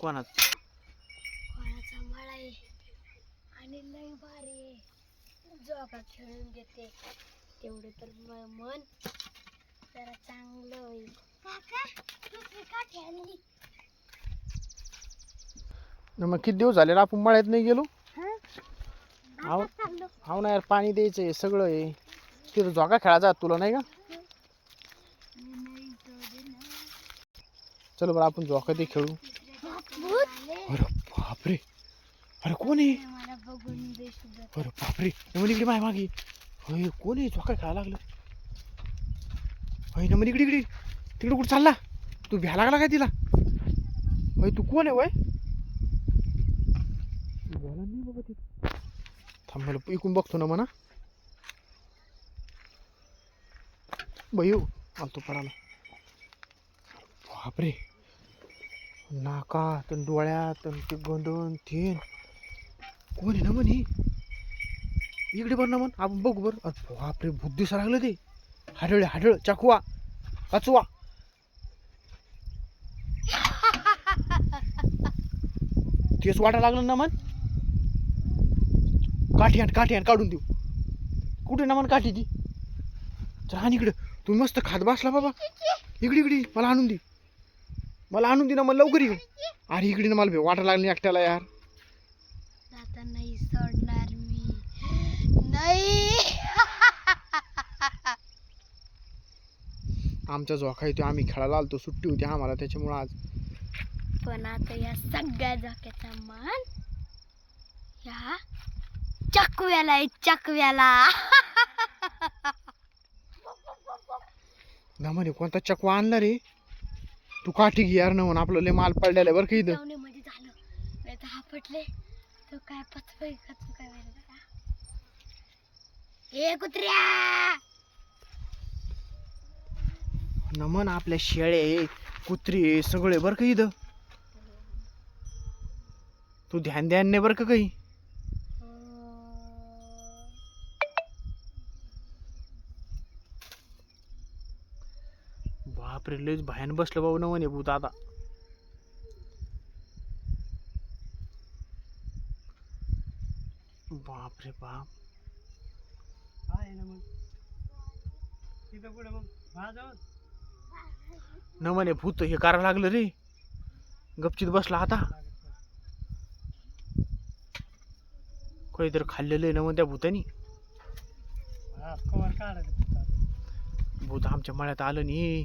कोणाचा मळा आहे आणि लई भारी आहे. जोगा खेळून घेते तेवढे तर मन जरा चांगलं होईल. काका दुसरी काठी आणली. मग किती दिवस झाले ना आपण मळ्यात नाही गेलो. आता चाललो. हाव ना यार, पाणी द्यायचंय सगळं आहे. तिथं जोगा खेळायचा तुला नाही का? चलो बरं आपण जोगा ते खेळू. अरे बापरे, अरे कोण आहे? मला बघून दे सुद्धा. अरे बापरे, नमन इकडे माय मागे. होय कोण आहे? जोगा खेळायला लागलं. होय नमन इकडे इकडे तिकडे कुठं चालला तू? भ्या लागला काय तिला? होय तू कोण आहे? वय बोला नाही बाबा ते. थांब मला इकून बघतो ना म्हणा. भैयू आलतो पडाला. बापरे, नाका तन डोळ्यात ते गोंधून थेन कोण आहे ना म्हणे? इकडे बरं ना म्हण आपण बघू बरं. अरे बापरे, भूत दिसा लागलं ते. हाडळ हाडळ चाकवा कचवा. तेच वाटा लागलं ना म्हण. काठी आण काढून देऊ. कुठे ना म्हण काठी ती? चहा इकडं. तुम्ही मस्त खात बसला बाबा. इकडे इकडे मला आणून दे. मला आणून दे ना मला लवकर ये. अरे इकडे ना मला वाटा लागली एकट्याला यार. आता नाही सोडणार मी. नाही. आमचा झोका येतो. आम्ही खेळायला आलतो, सुट्टी होती आम्हाला त्याच्यामुळं आज. पण आता या सगळ्या झोक्याचा मान या चकव्याला आहे. चकव्याला. ना म्हणे कोणता चकवा आणला रे? तू काठी घे यार ना म्हणून. आपलं लय माल पडलेला बरं का इथं. मध्ये झालं नाही तर हा पटले तो काय पचपई खचू काय वेळ का. ए कुत्र्या. नमन आपल्या शेळे कुत्री सगळे बरं का इथं. तू ध्यान ध्यान नाही बरं का काही. बापरे, लयच भयान बसलं बाबा नवने भूत आता. बापरे बाप. न म्हणे भूत हे करायला लागलं रे. गपचित बसला आता. काहीतरी खाल्लेलं आहे ना मग त्या भूतानी. भूत आमच्या मळ्यात आलं नाही.